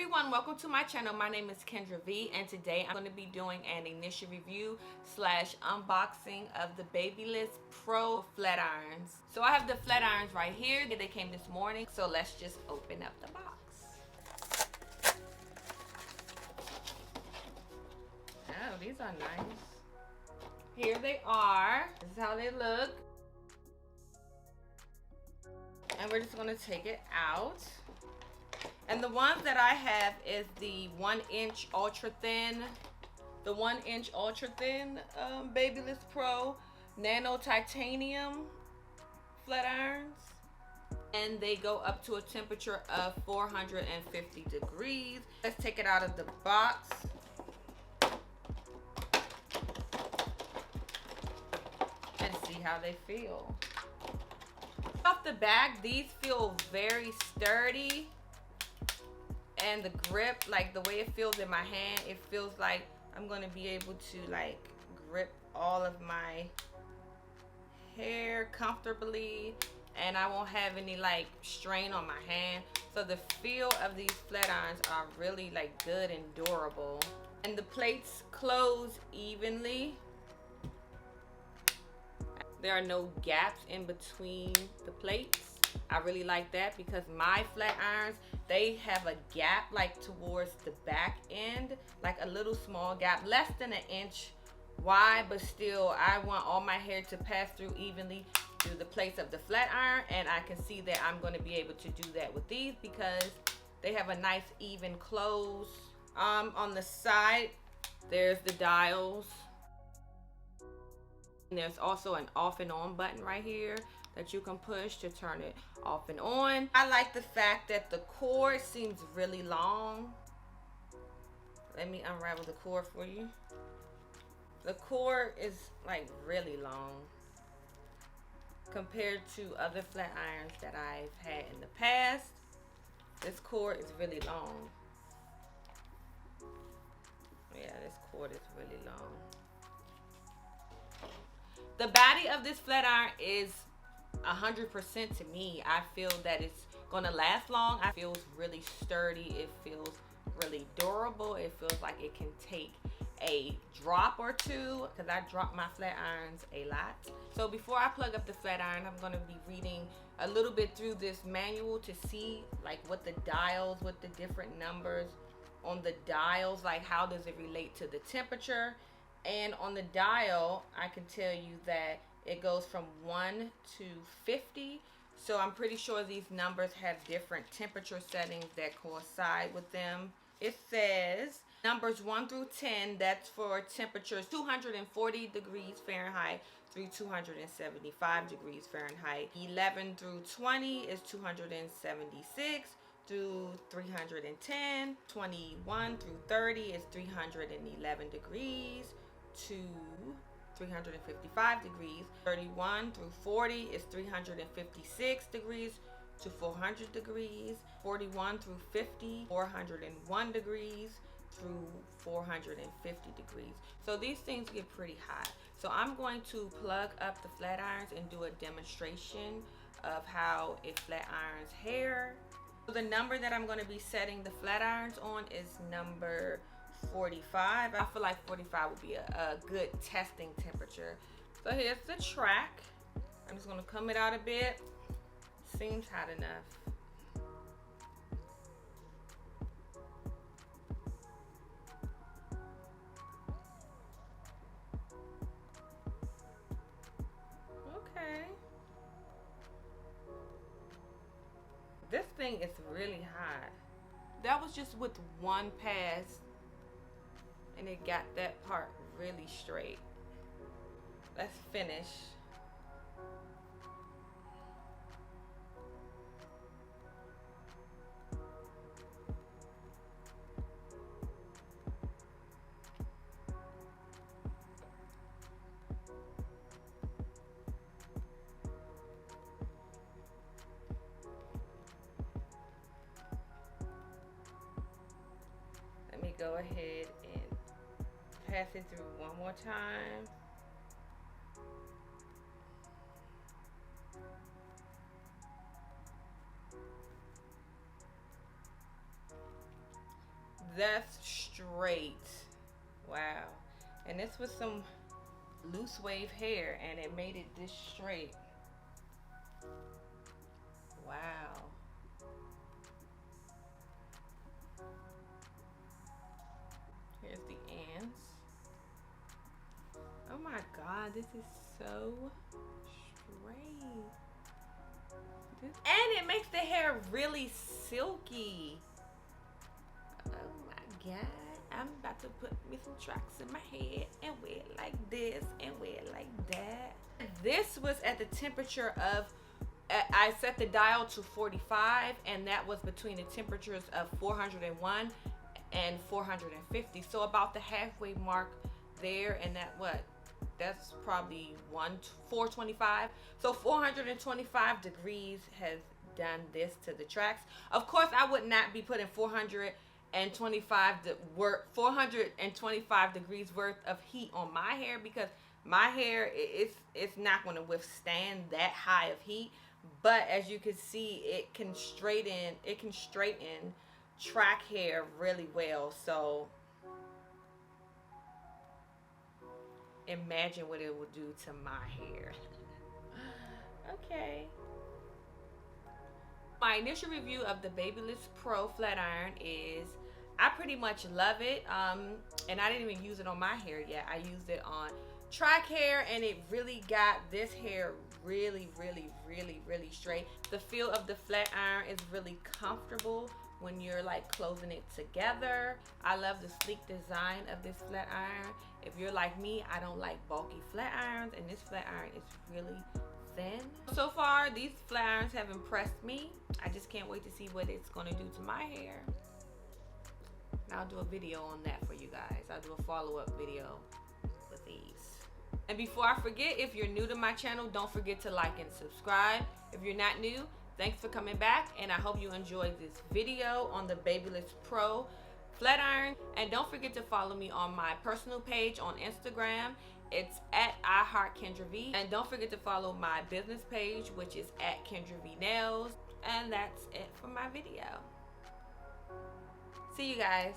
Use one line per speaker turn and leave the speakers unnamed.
everyone, welcome to my channel. My name is Kendra V, and today I'm going to be doing an initial review slash unboxing of the BaByliss Pro flat irons. So I have the flat irons right here. They came this morning, so let's just open up the box. Oh, these are nice. Here they are. This is how they look. And we're just going to take it out. And the ones that I have is the 1-inch ultra thin, BaByliss Pro Nano titanium flat irons, and they go up to a temperature of 450 degrees. Let's take it out of the box. And see how they feel. Off the back, these feel very sturdy. And the grip, like the way it feels in my hand, it feels like I'm going to be able to like grip all of my hair comfortably, and I won't have any like strain on my hand. So the feel of these flat irons are really like good and durable. And the plates close evenly. There are no gaps in between the plates. I really like that because my flat irons, they have a gap like towards the back end, like a little small gap, less than an inch wide, but still I want all my hair to pass through evenly through the plates of the flat iron, and I can see that I'm going to be able to do that with these because they have a nice even close. On the side, there's the dials. And there's also an off and on button right here that you can push to turn it off and on. I like the fact that the cord seems really long. Let me unravel the cord for you. The cord is like really long compared to other flat irons that I've had in the past. This cord is really long. Yeah, this cord is really long. The body of this flat iron is 100% to me. I feel that it's gonna last long. It feels really sturdy. It feels really durable. It feels like it can take a drop or two because I drop my flat irons a lot. So before I plug up the flat iron, I'm gonna be reading a little bit through this manual to see like what the dials, what the different numbers on the dials, like how does it relate to the temperature. And on the dial, I can tell you that it goes from 1 to 50. So I'm pretty sure these numbers have different temperature settings that coincide with them. It says numbers 1 through 10, that's for temperatures 240 degrees Fahrenheit through 275 degrees Fahrenheit. 11 through 20 is 276 through 310. 21 through 30 is 311 degrees to 355 degrees. 31 through 40 is 356 degrees to 400 degrees. 41 through 50, 401 degrees through 450 degrees. So these things get pretty hot. So I'm going to plug up the flat irons and do a demonstration of how it flat irons hair. So the number that I'm going to be setting the flat irons on is number 45. I feel like 45 would be a good testing temperature. So here's the track. I'm just going to comb it out a bit. Seems hot enough. Okay. This thing is really hot. That was just with one pass, and it got that part really straight. Let's finish. Let me go ahead and pass it through one more time. That's straight. Wow. And this was some loose wave hair, and it made it this straight. Wow. Here's the ends. Oh my God, this is so straight. And it makes the hair really silky. Oh my God. I'm about to put me some tracks in my head and wear it like this and wear it like that. This was at the temperature of, I set the dial to 45, and that was between the temperatures of 401 and 450. So about the halfway mark there, and that's probably 425. So 425 degrees has done this to the tracks. Of course, I would not be putting 425 degrees worth of heat on my hair, because my hair it's not going to withstand that high of heat. But as you can see, it can straighten track hair really well. So imagine what it will do to my hair. Okay. My initial review of the BaByliss Pro flat iron is, I pretty much love it. And I didn't even use it on my hair yet. I used it on track hair, and it really got this hair really straight. The feel of the flat iron is really comfortable when you're like closing it together. I love the sleek design of this flat iron. If you're like me, I don't like bulky flat irons, and this flat iron is really thin. So far, these flat irons have impressed me. I just can't wait to see what it's going to do to my hair. And I'll do a video on that for you guys. I'll do a follow-up video with these. And before I forget, if you're new to my channel, don't forget to like and subscribe. If you're not new, thanks for coming back, and I hope you enjoyed this video on the BaByliss Pro flat iron. And don't forget to follow me on my personal page on Instagram. It's at Iheartkendrav. And don't forget to follow my business page, which is at Kendrav Nails. And that's it for my video. See you guys.